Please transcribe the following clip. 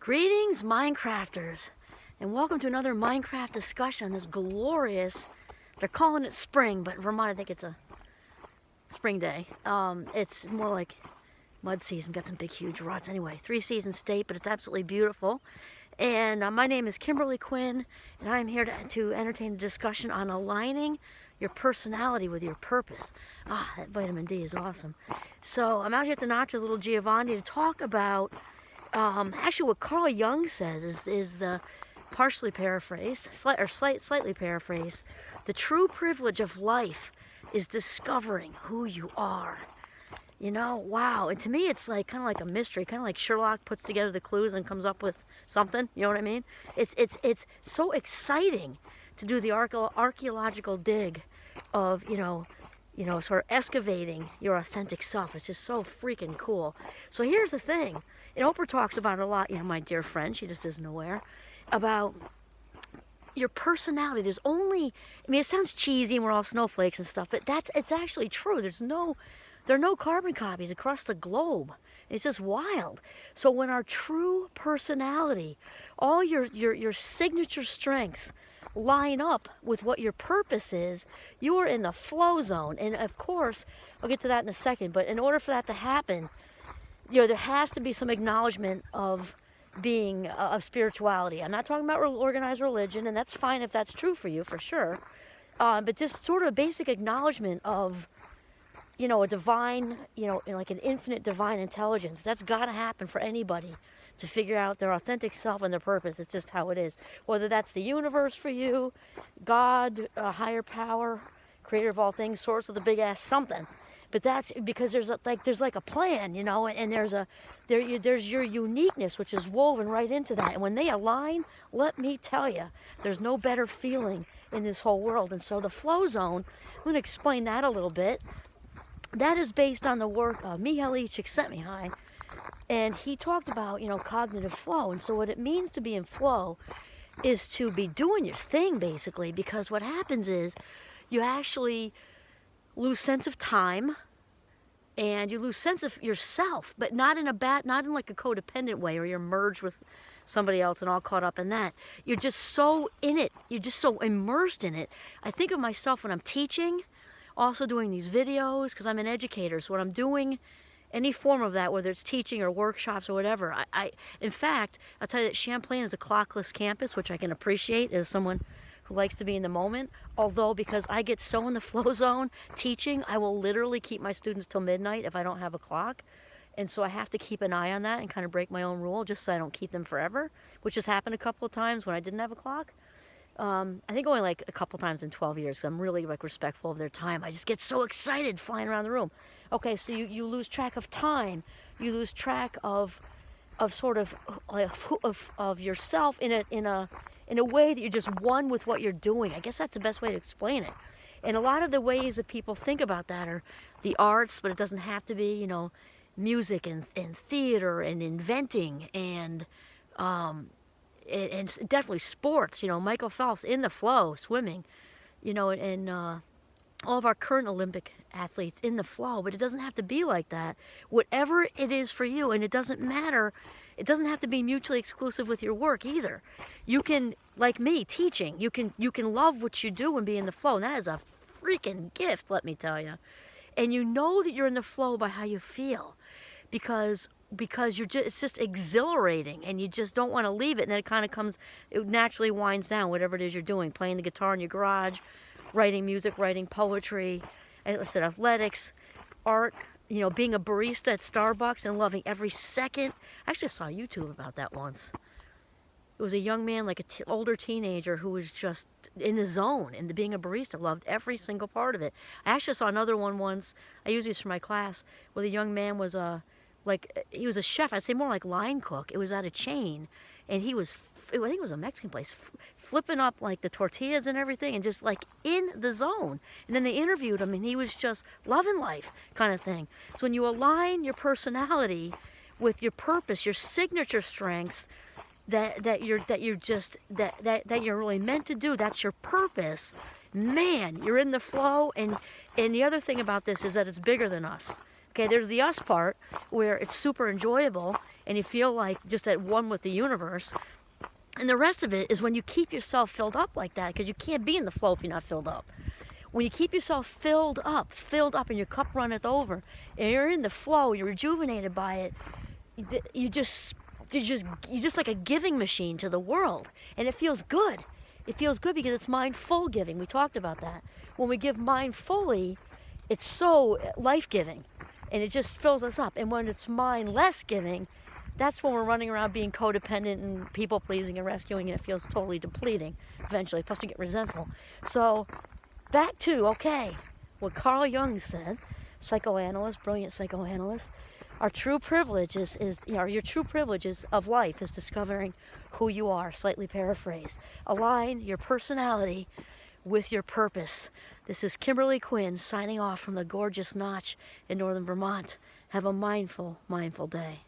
Greetings, Minecrafters, and welcome to another Minecraft discussion on this glorious, they're calling it spring, but in Vermont I think it's a spring day. It's more like mud season. We've got some big huge ruts. Anyway, 3-season state, but it's absolutely beautiful. And my name is Kimberly Quinn, and I'm here to entertain a discussion on aligning your personality with your purpose. That vitamin D is awesome. So I'm out here at the Nacho Little Giovanni to talk about actually what Carl Jung says is the partially paraphrased, slightly paraphrased. The true privilege of life is discovering who you are. You know, wow. And to me, it's like kind of like a mystery, kind of like Sherlock puts together the clues and comes up with something. You know what I mean? It's so exciting to do the archaeological dig of, you know, sort of excavating your authentic self. It's just so freaking cool. So here's the thing. And Oprah talks about it a lot, you know, my dear friend, she just isn't aware, about your personality. There's only, I mean, it sounds cheesy and we're all snowflakes and stuff, but it's actually true. There are no carbon copies across the globe. It's just wild. So when our true personality, all your signature strengths line up with what your purpose is, you are in the flow zone. And of course, I'll get to that in a second, but in order for that to happen, you know, there has to be some acknowledgement of being of spirituality. I'm not talking about organized religion, and that's fine if that's true for you, for sure. But just sort of basic acknowledgement of, you know, a divine, you know, like an infinite divine intelligence. That's got to happen for anybody to figure out their authentic self and their purpose. It's just how it is. Whether that's the universe for you, God, a higher power, creator of all things, source of the big ass something. But that's because there's like a plan, you know, and there's your uniqueness, which is woven right into that. And when they align, let me tell you, there's no better feeling in this whole world. And so the flow zone, I'm going to explain that a little bit. That is based on the work of Mihaly Csikszentmihalyi, and he talked about, you know, cognitive flow. And so what it means to be in flow is to be doing your thing, basically, because what happens is you actually lose sense of time and you lose sense of yourself, but not in like a codependent way or you're merged with somebody else and all caught up in that. You're just so in it. You're just so immersed in it. I think of myself when I'm teaching, also doing these videos, because I'm an educator. So when I'm doing any form of that, whether it's teaching or workshops or whatever, in fact, I'll tell you that Champlain is a clockless campus, which I can appreciate as someone who likes to be in the moment. Although, because I get so in the flow zone teaching, I will literally keep my students till midnight if I don't have a clock. And so I have to keep an eye on that and kind of break my own rule just so I don't keep them forever, which has happened a couple of times when I didn't have a clock. I think only like a couple times in 12 years, because I'm really like respectful of their time. I just get so excited flying around the room. Okay, so you lose track of time. You lose track of sort of yourself in a way that you're just one with what you're doing. I guess that's the best way to explain it. And a lot of the ways that people think about that are the arts, but it doesn't have to be, you know, music and theater and inventing and definitely sports. You know, Michael Phelps in the flow, swimming, you know, and all of our current Olympic athletes in the flow. But it doesn't have to be like that. Whatever it is for you, and it doesn't matter. It doesn't have to be mutually exclusive with your work either. You can, like me, teaching. You can love what you do and be in the flow. And that is a freaking gift, let me tell you. And you know that you're in the flow by how you feel, because you're just, it's just exhilarating and you just don't want to leave it. And then it naturally winds down, whatever it is you're doing, playing the guitar in your garage, writing music, writing poetry, and I said athletics, art, you know, being a barista at Starbucks and loving every second. I actually saw YouTube about that once. It was a young man, like an older teenager, who was just in the zone and being a barista, loved every single part of it. I actually saw another one once, I use these for my class, where the young man was he was a chef. I'd say more like line cook. It was at a chain, and I think it was a Mexican place, flipping up like the tortillas and everything, and just like in the zone. And then they interviewed him, and he was just loving life, kind of thing. So when you align your personality with your purpose, your signature strengths, that you're really meant to do, that's your purpose, man, you're in the flow. And the other thing about this is that it's bigger than us. Okay, there's the us part where it's super enjoyable and you feel like just at one with the universe. And the rest of it is when you keep yourself filled up like that, because you can't be in the flow if you're not filled up. When you keep yourself filled up, and your cup runneth over, and you're in the flow, you're rejuvenated by it, you're just like a giving machine to the world. And it feels good. It feels good because it's mindful giving. We talked about that. When we give mindfully, it's so life-giving. And it just fills us up. And when it's mindless giving, that's when we're running around being codependent and people-pleasing and rescuing, and it feels totally depleting eventually. Plus we get resentful. So back to, okay, what Carl Jung said, psychoanalyst, brilliant psychoanalyst, our true privilege your true privileges of life is discovering who you are, slightly paraphrased. Align your personality with your purpose. This is Kimberly Quinn signing off from the gorgeous Notch in northern Vermont. Have a mindful, mindful day.